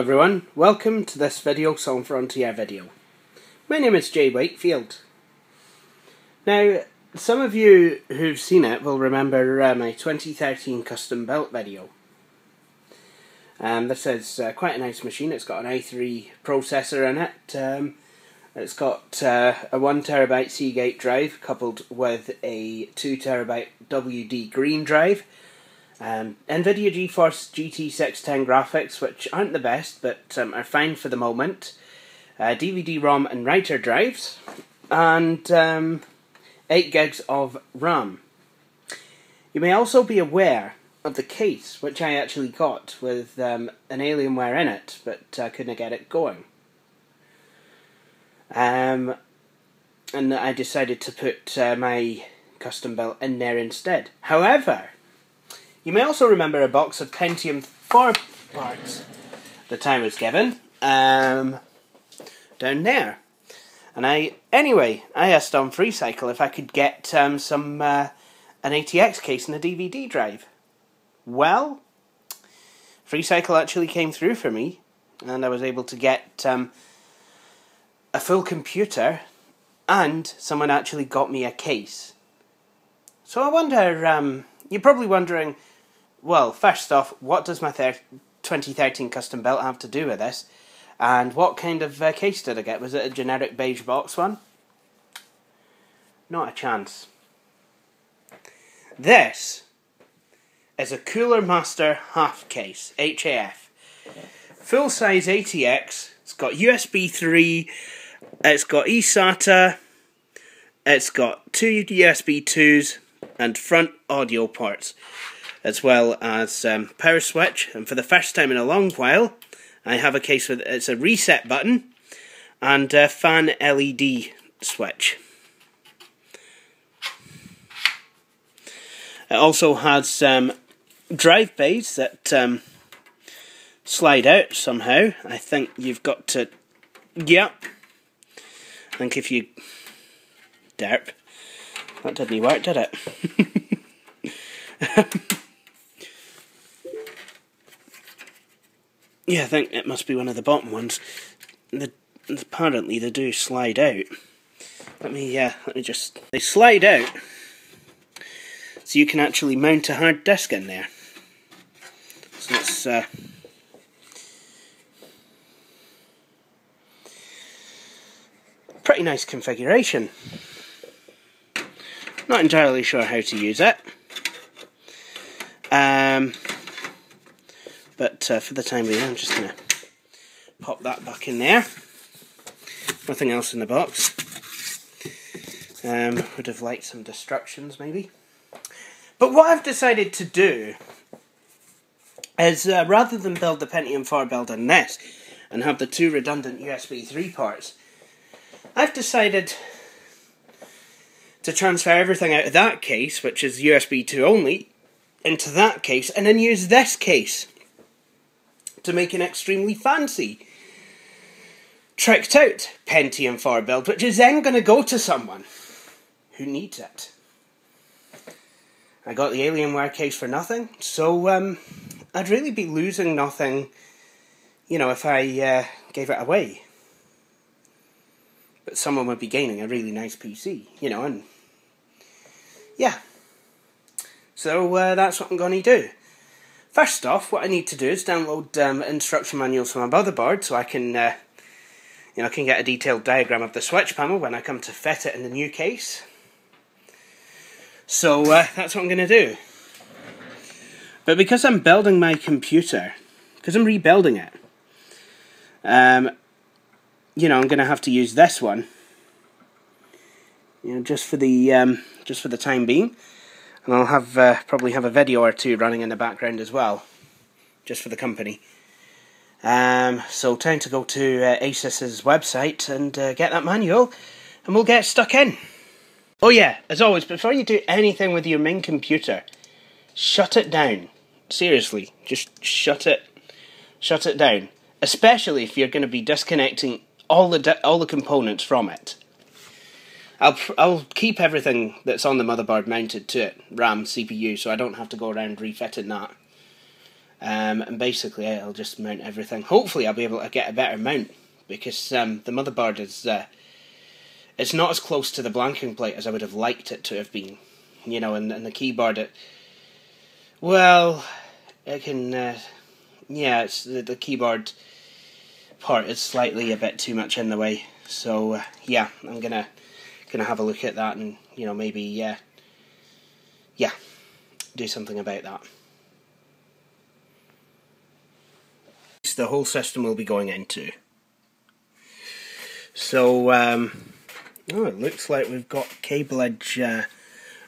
everyone, welcome to this video Song Frontier video. My name is Jay Wakefield. Now, some of you who've seen it will remember my 2013 custom built video. This is quite a nice machine. It's got an i3 processor in it. It's got a 1TB Seagate drive coupled with a 2TB WD Green drive. NVIDIA GeForce GT 610 graphics, which aren't the best, but are fine for the moment. DVD-ROM and writer drives, and 8 gigs of RAM. You may also be aware of the case, which I actually got with an Alienware in it, but couldn't get it going. And I decided to put my custom built in there instead. However, you may also remember a box of Pentium 4 parts that I was given down there. And I asked on FreeCycle if I could get an ATX case and a DVD drive. Well, FreeCycle actually came through for me, and I was able to get a full computer, and someone actually got me a case. So I wonder, you're probably wondering, well, first off, what does my 2013 custom built have to do with this? And what kind of case did I get? Was it a generic beige box one? Not a chance. This is a Cooler Master half case, HAF. Full size ATX. It's got USB 3. It's got eSATA. It's got 2 USB 2s and front audio ports, as well as power switch. And for the first time in a long while, I have a case with it's a reset button and a fan LED switch. It also has drive bays that slide out somehow. I think you've got to, yeah. I think if you derp, that didn't work, did it? Yeah, I think it must be one of the bottom ones. Apparently they do slide out. Let me just... They slide out, so you can actually mount a hard disk in there. So it's... pretty nice configuration. Not entirely sure how to use it. But for the time being, I'm just going to pop that back in there. Nothing else in the box. Would have liked some instructions, maybe. But what I've decided to do is, rather than build the Pentium 4 build in this, and have the 2 redundant USB 3 parts, I've decided to transfer everything out of that case, which is USB 2 only, into that case, and then use this case to make an extremely fancy, tricked out Pentium 4 build, which is then going to go to someone who needs it. I got the Alienware case for nothing, so I'd really be losing nothing, you know, if I gave it away. But someone would be gaining a really nice PC, you know, and yeah. So that's what I'm going to do. First off, what I need to do is download instruction manuals from my motherboard, so I can, I can get a detailed diagram of the switch panel when I come to fit it in the new case. So that's what I'm going to do. But because I'm building my computer, because I'm rebuilding it, I'm going to have to use this one, just for the time being. And I'll have probably have a video or two running in the background as well, just for the company. So time to go to Asus's website and get that manual, and we'll get stuck in. Oh yeah, as always, before you do anything with your main computer, shut it down. Seriously, just shut it down. Especially if you're going to be disconnecting all the components from it. I'll keep everything that's on the motherboard mounted to it, RAM, CPU, so I don't have to go around refitting that. And basically I'll just mount everything. Hopefully I'll be able to get a better mount, because the motherboard is it's not as close to the blanking plate as I would have liked it to have been. You know, and the keyboard, well, it can, yeah, it's the keyboard part is slightly a bit too much in the way. So yeah, I'm gonna have a look at that, and you know, maybe yeah, do something about that. The whole system will be going into. So oh, it looks like we've got cable edge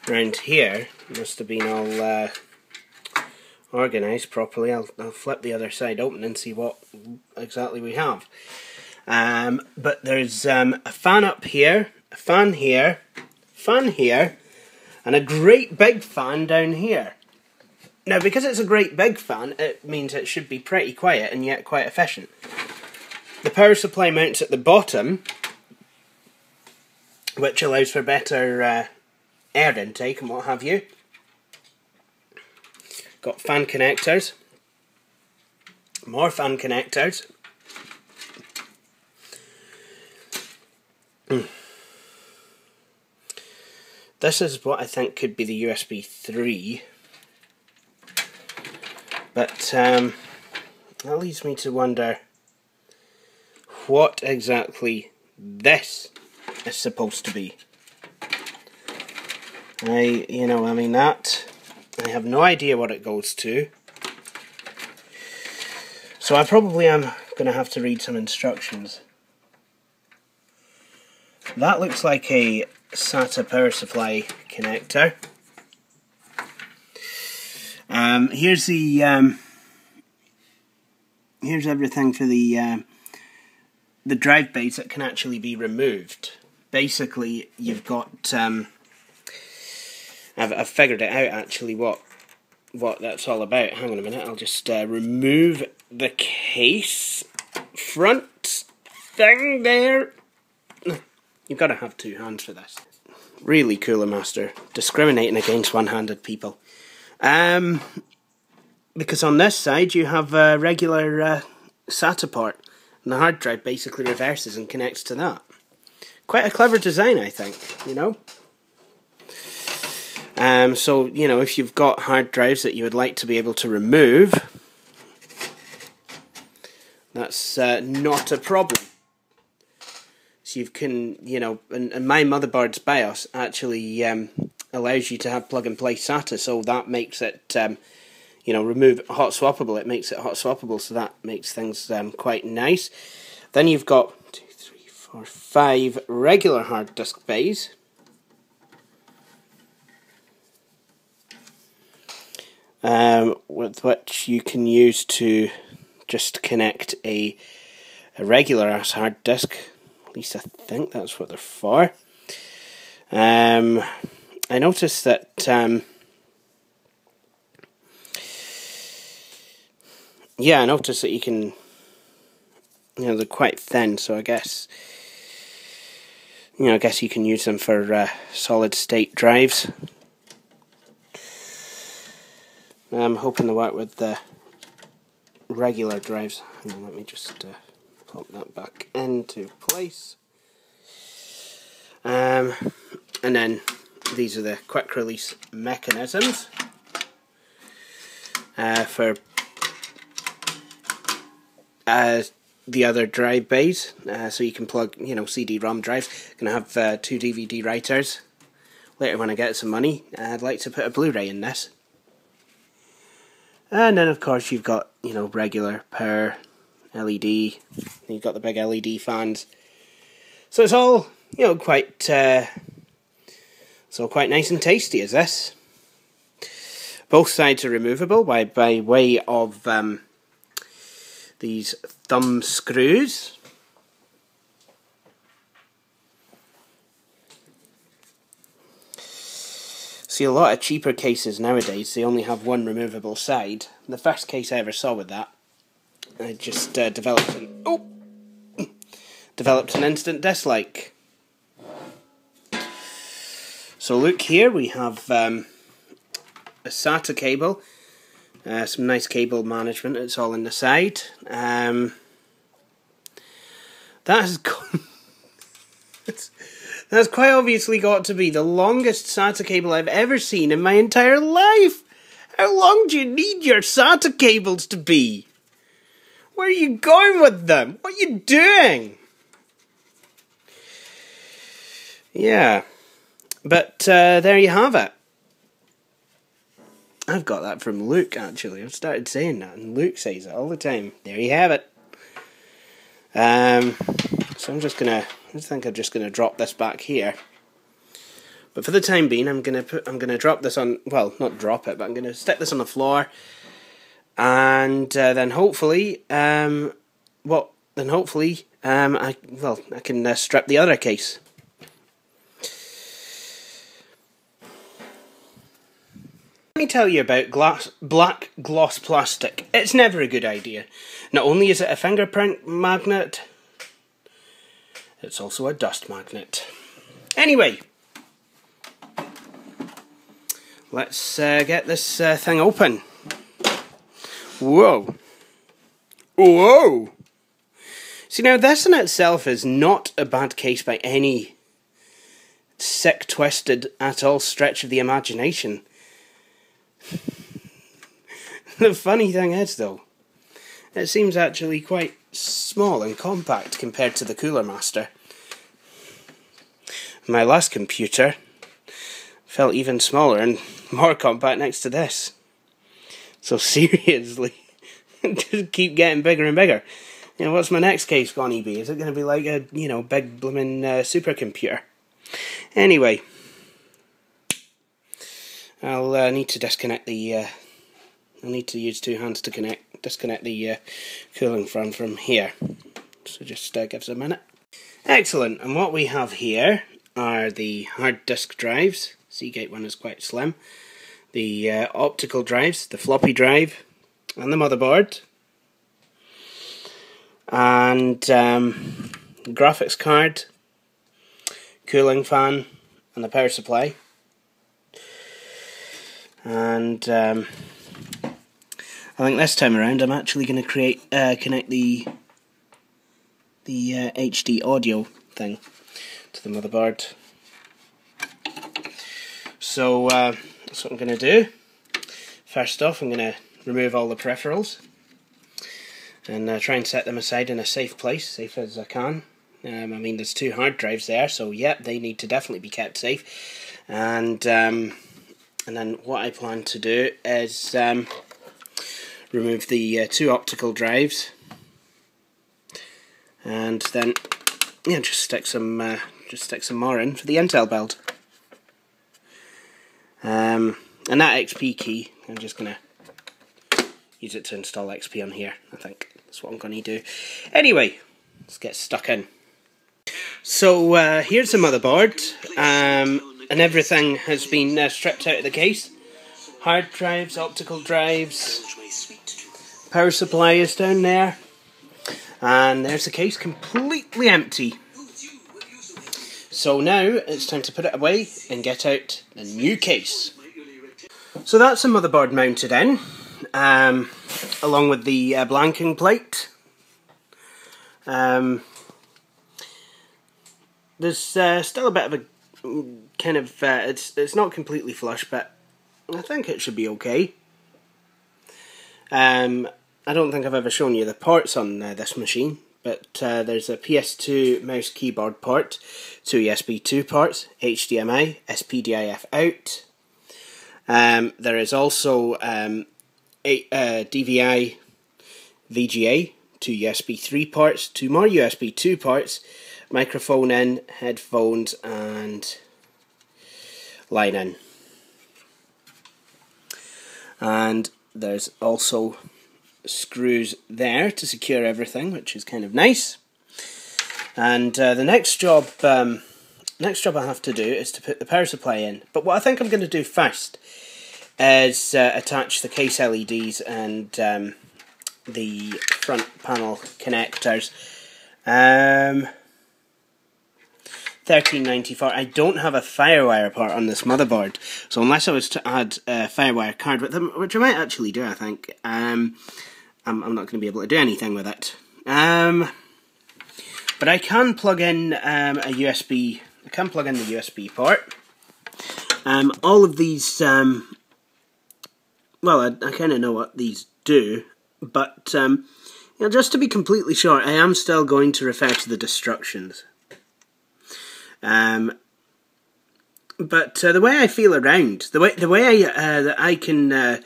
around here. Must have been all organised properly. I'll flip the other side open and see what exactly we have. But there's a fan up here, a fan here, and a great big fan down here. Now, because it's a great big fan, it means it should be pretty quiet and yet quite efficient. The power supply mounts at the bottom, which allows for better air intake and what have you. Got fan connectors, more fan connectors. This is what I think could be the USB 3. But that leads me to wonder what exactly this is supposed to be. I have no idea what it goes to. So I probably am going to have to read some instructions. That looks like a SATA power supply connector. Here's the here's everything for the drive bays that can actually be removed. Basically, you've got I've figured it out actually what that's all about. Hang on a minute, I'll just remove the case front thing there. You've got to have two hands for this. Really Cooler Master, discriminating against one-handed people. Because on this side you have a regular SATA port, and the hard drive basically reverses and connects to that. Quite a clever design, I think, you know. So, you know, if you've got hard drives that you would like to be able to remove, that's not a problem. So you can, you know, and my motherboard's BIOS actually allows you to have plug-and-play SATA, so that makes it, you know, remove hot swappable. It makes it hot swappable, so that makes things quite nice. Then you've got 2, 3, 4, 5 regular hard disk bays. With which you can use to just connect a regular ass hard disk. At least I think that's what they're for. I noticed that yeah, I noticed that you can, you know, they're quite thin, so I guess, you know, I guess you can use them for solid state drives. I'm hoping to work with the regular drives. Hang on, let me just pop that back into place. And then these are the quick release mechanisms for the other drive bays. So you can plug, you know, CD-ROM drives. Gonna have 2 DVD writers. Later when I get some money, I'd like to put a Blu-ray in this. And then of course you've got, you know, regular power, LED, you've got the big LED fans. So it's all, you know, quite quite nice and tasty, is this. Both sides are removable by way of these thumb screws. See, a lot of cheaper cases nowadays, they only have one removable side. The first case I ever saw with that, I just developed an instant dislike. So look here, we have a SATA cable Some nice cable management. It's all in the side. That has that's quite obviously got to be the longest SATA cable I've ever seen in my entire life. How long do you need your SATA cables to be? Where are you going with them? What are you doing? Yeah, but there you have it. I've got that from Luke, actually. I've started saying that, and Luke says it all the time. There you have it. So I'm just gonna drop this back here. But for the time being, I'm gonna drop this on. Well, not drop it, but I'm gonna stick this on the floor, and then hopefully, I can strip the other case. Let me tell you about black gloss plastic. It's never a good idea. Not only is it a fingerprint magnet, it's also a dust magnet. Anyway, let's get this thing open. Whoa. Whoa! See, now this in itself is not a bad case by any sick, twisted, at all stretch of the imagination. The funny thing is, though, it seems actually quite small and compact compared to the Cooler Master. My last computer felt even smaller and more compact next to this. So seriously, just keep getting bigger and bigger. You know, what's my next case going to be? Is it going to be like a, big blooming supercomputer? Anyway, I'll need to disconnect the. I'll need to use two hands to disconnect the cooling fan from here. So just give us a minute. Excellent. And what we have here are the hard disk drives. Seagate one is quite slim. The optical drives, the floppy drive, and the motherboard, and graphics card, cooling fan, and the power supply. And I think this time around I'm actually going to connect the HD audio thing to the motherboard. So that's what I'm going to do. First off, I'm going to remove all the peripherals and try and set them aside in a safe place, safe as I can. I mean, there's two hard drives there, so yep, they need to definitely be kept safe. And then what I plan to do is remove the two optical drives, and then just stick some more in for the Intel build. And that XP key, I'm just gonna use it to install XP on here. I think that's what I'm gonna do. Anyway, let's get stuck in. So here's the motherboard, and everything has been stripped out of the case. Hard drives, optical drives, power supply is down there, and there's the case completely empty. So now it's time to put it away and get out the new case. So that's the motherboard mounted in, along with the blanking plate. There's still a bit of a kind of, it's not completely flush, but I think it should be okay. I don't think I've ever shown you the ports on this machine, but there's a PS2 mouse keyboard port, two USB 2 ports, HDMI, SPDIF out. There is also DVI, VGA, two USB 3 ports, two more USB 2 ports, microphone in, headphones, and line in. And there's also screws there to secure everything, which is kind of nice. And the next job I have to do is to put the power supply in. But what I think I'm going to do first is attach the case LEDs and the front panel connectors. I 1394. I don't have a FireWire port on this motherboard, so unless I was to add a FireWire card with them, which I might actually do, I think, I'm not going to be able to do anything with it. But I can plug in a USB. I can plug in the USB port. All of these, well, I kind of know what these do, but you know, just to be completely sure, I am still going to refer to the instructions. But the way I feel around, the way that I can,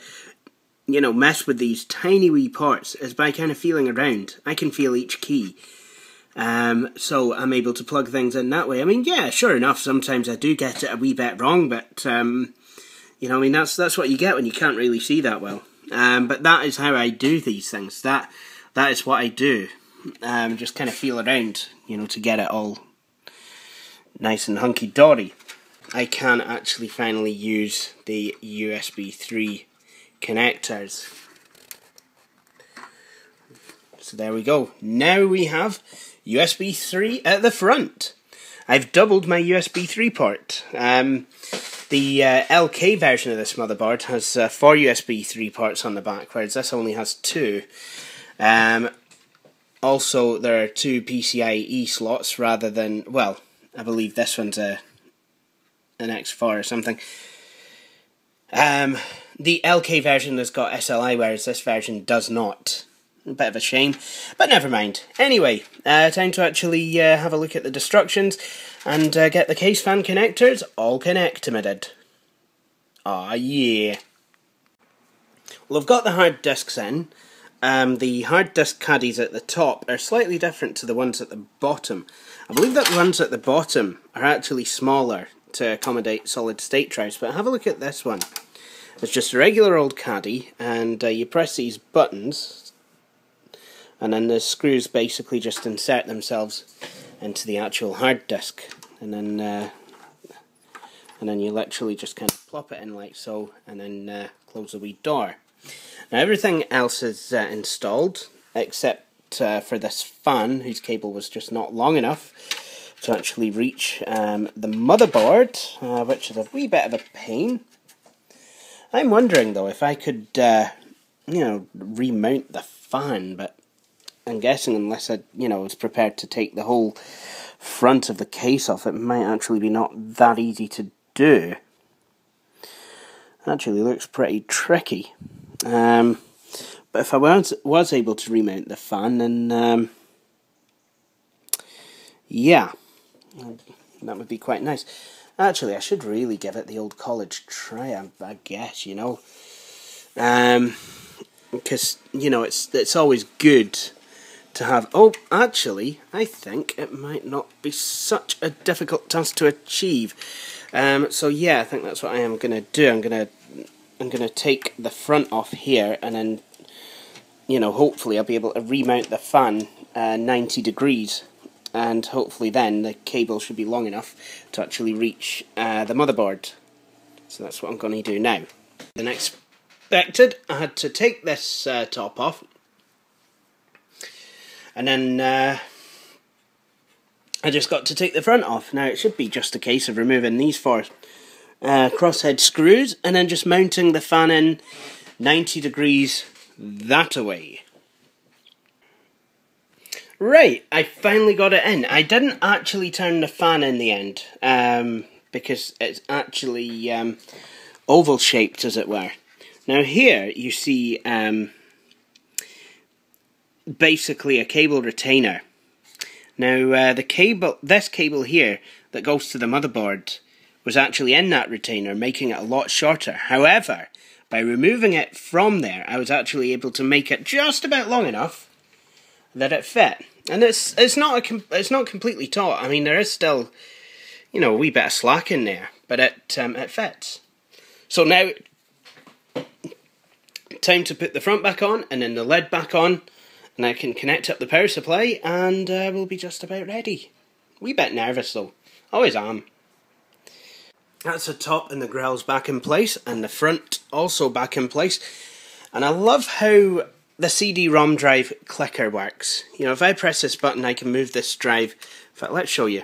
you know, mess with these tiny wee ports is by kind of feeling around. I can feel each key. So I'm able to plug things in that way. I mean, yeah, sure enough, sometimes I do get it a wee bit wrong, but, you know, I mean, that's what you get when you can't really see that well. But that is how I do these things. That is what I do. Just kind of feel around, you know, to get it all nice and hunky-dory. I can actually finally use the USB 3 connectors. So there we go. Now we have USB 3 at the front. I've doubled my USB 3 port. The LK version of this motherboard has 4 USB 3 ports on the back, whereas this only has 2. Also, there are 2 PCIe slots rather than, well, I believe this one's an X4 or something. The LK version has got SLI, whereas this version does not. A bit of a shame, but never mind. Anyway, time to actually have a look at the instructions and get the case fan connectors all connected. Ah, yeah. Well, I've got the hard disks in. The hard disk caddies at the top are slightly different to the ones at the bottom. I believe that the ones at the bottom are actually smaller to accommodate solid state drives, but have a look at this one. It's just a regular old caddy, and you press these buttons, and then the screws basically just insert themselves into the actual hard disk, and then you literally just kind of plop it in like so, and then close the wee door. Now everything else is installed except for this fan, whose cable was just not long enough to actually reach the motherboard, which is a wee bit of a pain. I'm wondering though if I could, you know, remount the fan, but I'm guessing unless I, you know, was prepared to take the whole front of the case off, it might actually be not that easy to do. Actually looks pretty tricky. But if I was able to remount the fan, then yeah, that would be quite nice. Actually, I should really give it the old college try, I guess, you know, because you know it's always good to have. Oh, actually, I think it might not be such a difficult task to achieve. So yeah, I think that's what I am going to do. I'm going to take the front off here, and then, you know, hopefully I'll be able to remount the fan 90 degrees, and hopefully then the cable should be long enough to actually reach the motherboard. So that's what I'm going to do now. Than expected, I had to take this top off, and then I just got to take the front off. Now it should be just a case of removing these 4 crosshead screws and then just mounting the fan in 90 degrees that away. Right, I finally got it in. I didn't actually turn the fan in the end, because it's actually oval shaped, as it were. Now here you see basically a cable retainer. Now this cable here that goes to the motherboard was actually in that retainer, making it a lot shorter. However, by removing it from there, I was actually able to make it just about long enough that it fit. And it's not completely taut. I mean, there is still, you know, a wee bit of slack in there, but it fits. So now, time to put the front back on and then the lid back on, and I can connect up the power supply, and we'll be just about ready. Wee bit nervous though, always am. That's the top and the grill's back in place, and the front also back in place. And I love how the CD-ROM drive clicker works. You know, if I press this button, I can move this drive. In fact, let's show you.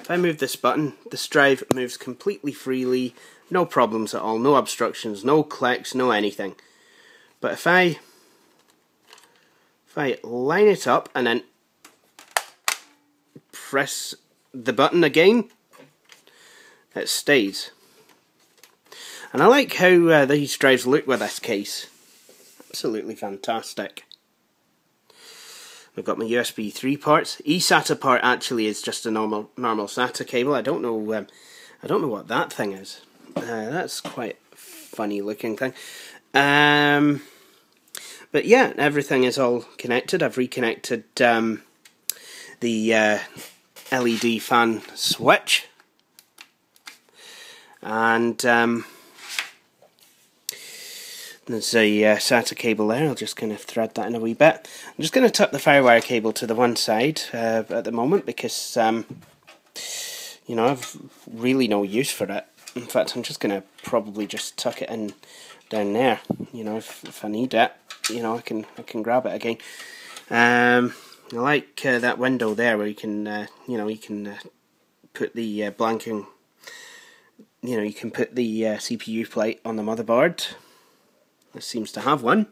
If I move this button, this drive moves completely freely, no problems at all, no obstructions, no clicks, no anything. But if I line it up and then press the button again, it stays. And I like how these drives look with this case. Absolutely fantastic. I've got my USB 3 ports. eSATA port actually is just a normal SATA cable. I don't know what that thing is. That's quite a funny looking thing. But yeah, everything is all connected. I've reconnected the LED fan switch, and there's a SATA cable there. I'll just kind of thread that in a wee bit. I'm just going to tuck the Firewire cable to the one side at the moment because you know, I've really no use for it. In fact, I'm just going to probably just tuck it in down there. You know, if I need it, you know, I can grab it again. I like that window there where you can you know, you can put the blanking. You know, you can put the CPU plate on the motherboard. This seems to have one.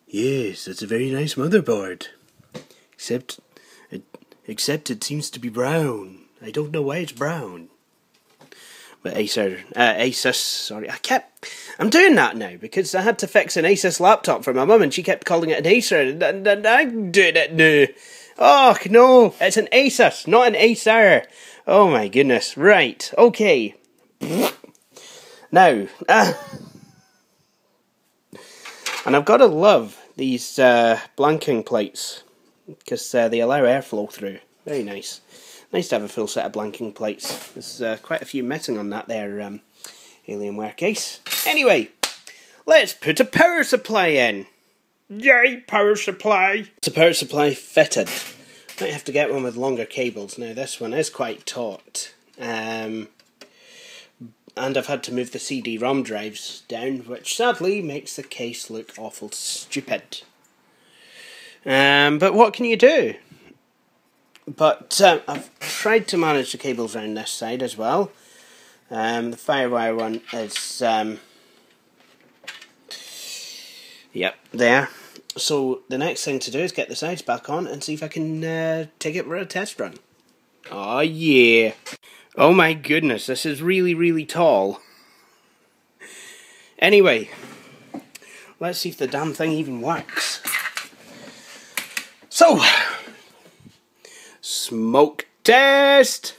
Yes, that's a very nice motherboard. Except it seems to be brown. I don't know why it's brown. But Asus, sorry, I'm doing that now because I had to fix an Asus laptop for my mum and she kept calling it an Acer and I'm doing it now. Oh, no, it's an Asus, not an Acer. Oh my goodness, right, okay. Now, and I've got to love these blanking plates because they allow airflow through. Very nice. Nice to have a full set of blanking plates. There's quite a few missing on that there Alienware case. Anyway, let's put a power supply in. Yay, power supply! It's a power supply fitted. Might have to get one with longer cables. Now this one is quite taut. And I've had to move the CD-ROM drives down, which sadly makes the case look awful stupid. But what can you do? But I've tried to manage the cables around this side as well. The Firewire one is, yep, there. So the next thing to do is get the sides back on and see if I can take it for a test run. Oh yeah. Oh my goodness, this is really, really tall. Anyway, let's see if the damn thing even works. So, smoke test!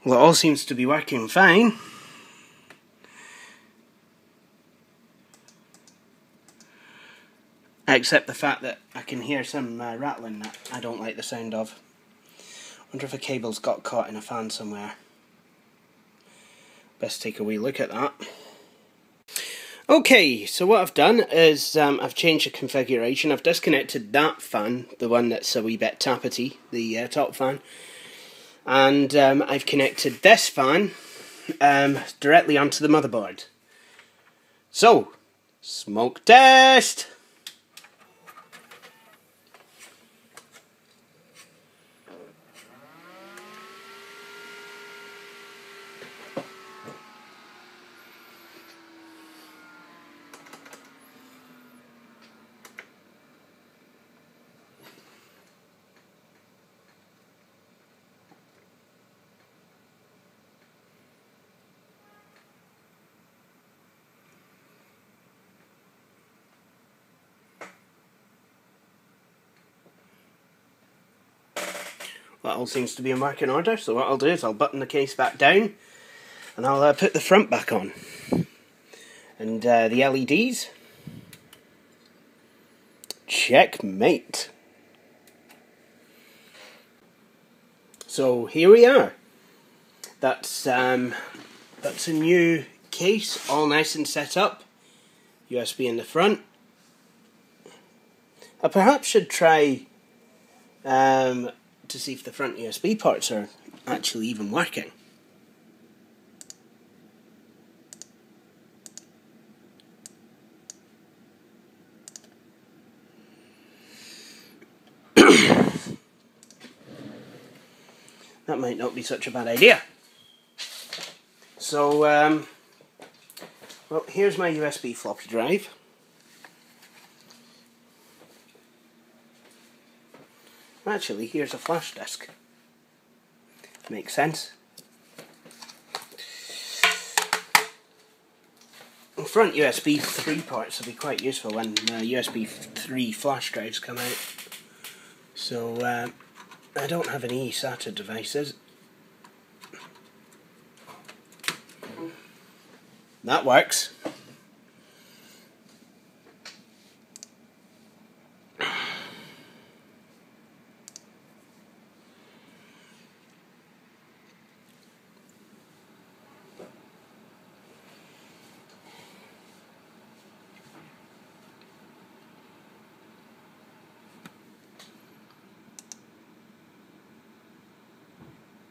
Well, it all seems to be working fine. Except the fact that I can hear some rattling that I don't like the sound of. Wonder if a cable's got caught in a fan somewhere. Best take a wee look at that. Okay, so what I've done is I've changed the configuration. I've disconnected that fan, the one that's a wee bit tappety, the top fan. And I've connected this fan directly onto the motherboard. So, smoke test! That all seems to be in working order, so what I'll do is I'll button the case back down and I'll put the front back on. And the LEDs, checkmate. So here we are. That's a new case, all nice and set up. USB in the front. I perhaps should try to see if the front USB ports are actually even working. That might not be such a bad idea. So, well, here's my USB floppy drive. Actually, here's a flash disk. Makes sense. Front USB 3 ports will be quite useful when USB 3 flash drives come out. So, I don't have any eSATA devices. That works.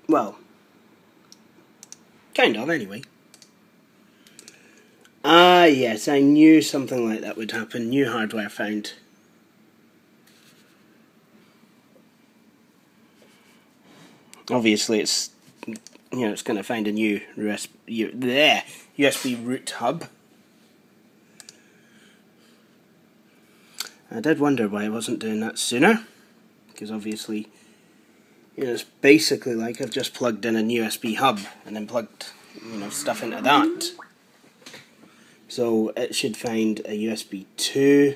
Well, kind of, anyway. Ah, yes, I knew something like that would happen. New hardware found. Obviously, it's it's going to find a new USB root hub. I did wonder why I wasn't doing that sooner, because obviously, it's basically like I've just plugged in a USB hub and then plugged, stuff into that. So it should find a USB 2.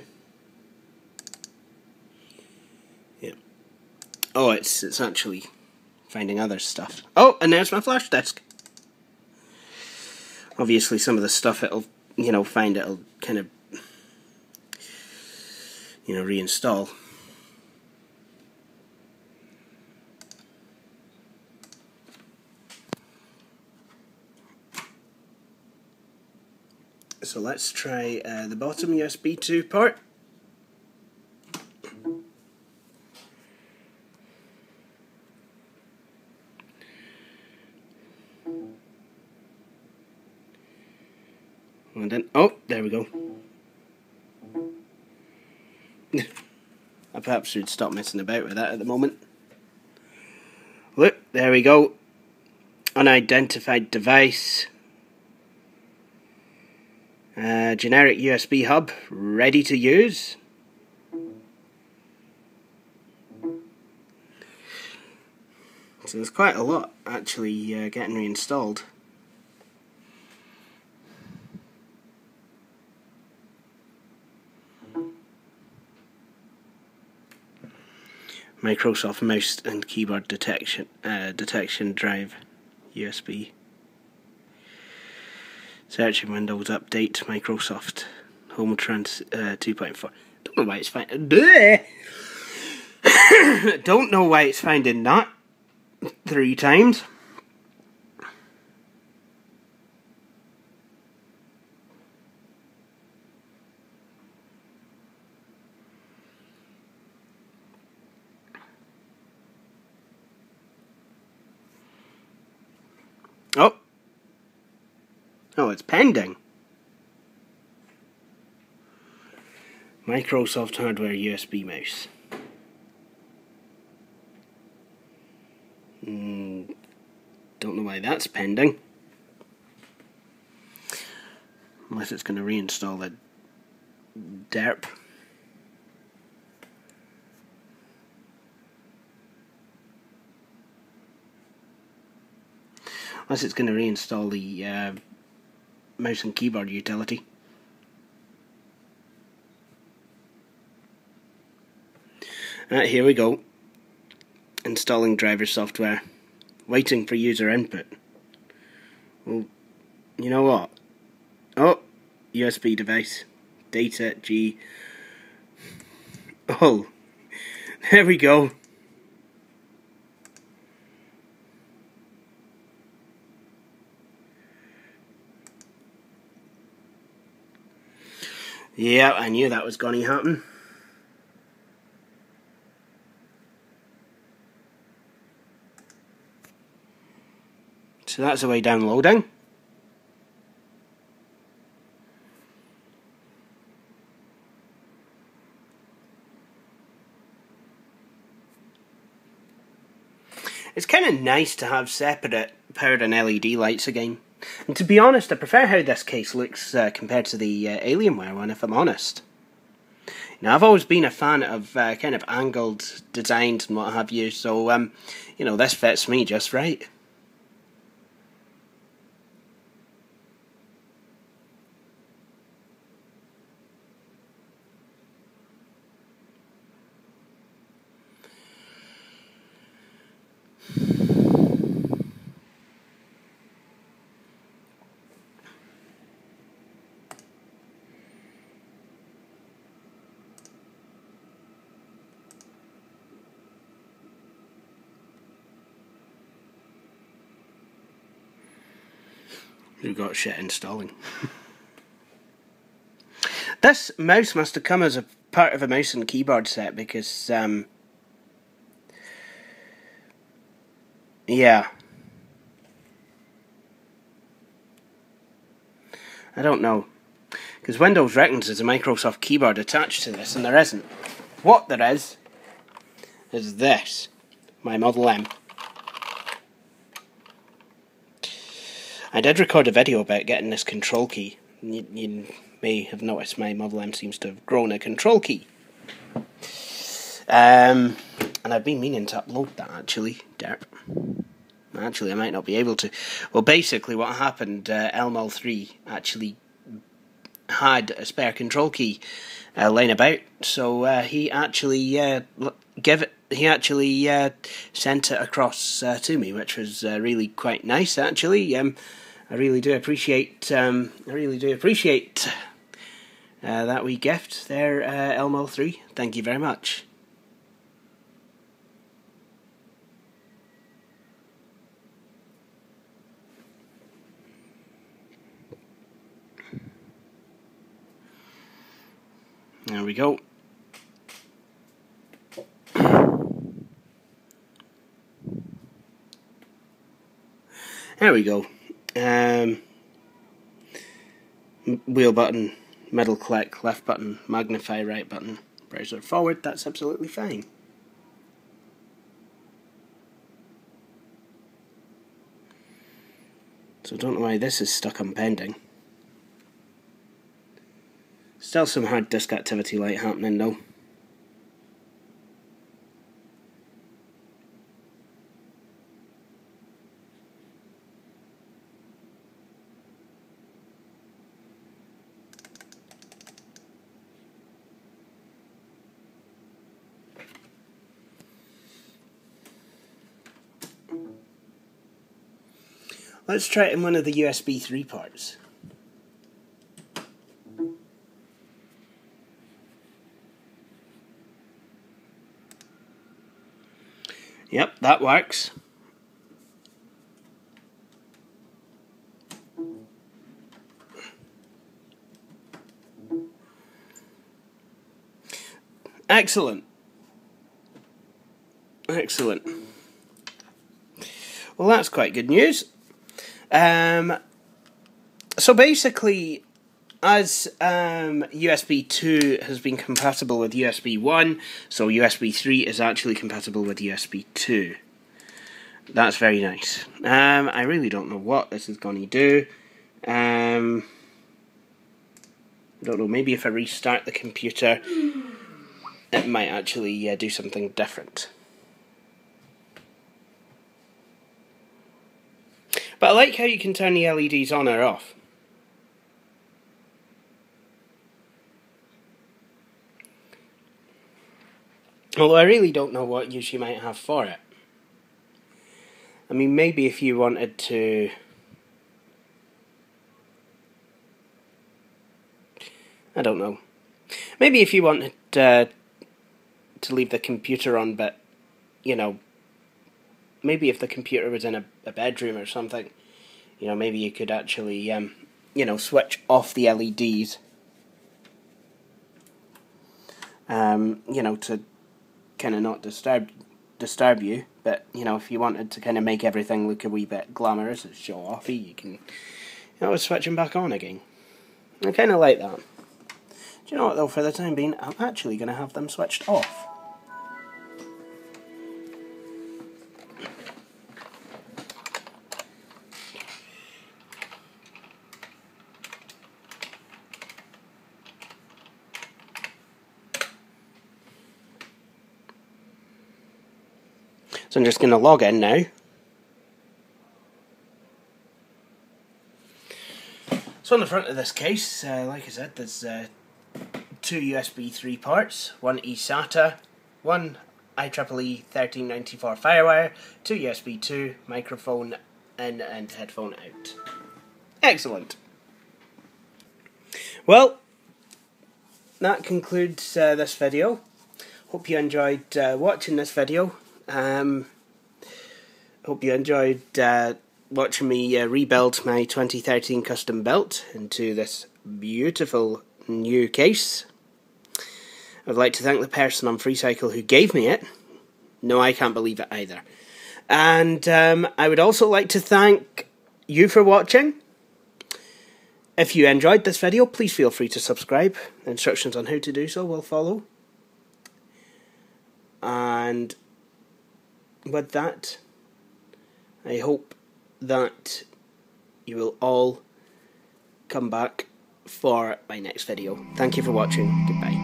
Yeah. Oh, it's actually finding other stuff. Oh, and there's my flash disk. Obviously, some of the stuff it'll, find it'll kind of, reinstall. So let's try the bottom USB 2 port. And then, oh, there we go. I perhaps should stop messing about with that at the moment. Look, there we go. Unidentified device. Generic USB hub, ready to use. So there's quite a lot actually getting reinstalled. Microsoft mouse and keyboard detection drive USB. Searching Windows update Microsoft Home Trans 2.4. Don't know why it's finding. Don't know why it's finding that 3 times. Oh, it's pending. Microsoft hardware USB mouse. Don't know why that's pending. Unless it's going to reinstall the derp. Unless it's going to reinstall the mouse and keyboard utility. Here we go. Installing driver software. Waiting for user input. Well, you know what? Oh, USB device. Data G. Oh, there we go. Yeah, I knew that was going to happen. So that's away downloading. It's kind of nice to have separate powered and LED lights again. And to be honest, I prefer how this case looks compared to the Alienware one, if I'm honest. Now, I've always been a fan of kind of angled designs and what have you, so, you know, this fits me just right. We've got shit installing. This mouse must have come as a part of a mouse and keyboard set because, yeah. I don't know. Because Windows reckons there's a Microsoft keyboard attached to this, and there isn't. What there is this. My Model M. I did record a video about getting this control key. You may have noticed my Model M seems to have grown a control key. And I've been meaning to upload that actually, derp. Actually, I might not be able to. Well, basically what happened, Elmo 3 actually had a spare control key laying about, so he actually sent it across to me, which was really quite nice actually. I really do appreciate that wee gift there, Elmo 3. Thank you very much. There we go. There we go. Wheel button, middle click, left button, magnify, right button, browser forward, that's absolutely fine. So I don't know why this is stuck on pending. Still some hard disk activity light happening though. Let's try it in one of the USB 3 ports. Yep, that works. Excellent. Excellent. Well, that's quite good news. So basically, as USB 2 has been compatible with USB 1, so USB 3 is actually compatible with USB 2. That's very nice. I really don't know what this is going to do. I don't know, maybe if I restart the computer, it might actually do something different. But I like how you can turn the LEDs on or off. Although I really don't know what use you might have for it. I mean, maybe if you wanted to... I don't know. Maybe if you wanted to leave the computer on, but, you know, maybe if the computer was in a bedroom or something, you know, maybe you could actually, you know, switch off the LEDs. you know, to kind of not disturb you. But, you know, if you wanted to kind of make everything look a wee bit glamorous and show offy, you can, you know, switch them back on again. I kind of like that. Do you know what though, for the time being, I'm actually going to have them switched off. So I'm just going to log in now. So on the front of this case, like I said, there's two USB 3 parts, one eSATA, one IEEE 1394 Firewire, two USB 2, microphone in and headphone out. Excellent. Well, that concludes this video. Hope you enjoyed watching this video. Hope you enjoyed watching me rebuild my 2013 custom belt into this beautiful new case. I would like to thank the person on FreeCycle who gave me it. No, I can't believe it either. And I would also like to thank you for watching. If you enjoyed this video, please feel free to subscribe. Instructions on how to do so will follow. And with that, I hope that you will all come back for my next video. Thank you for watching. Goodbye.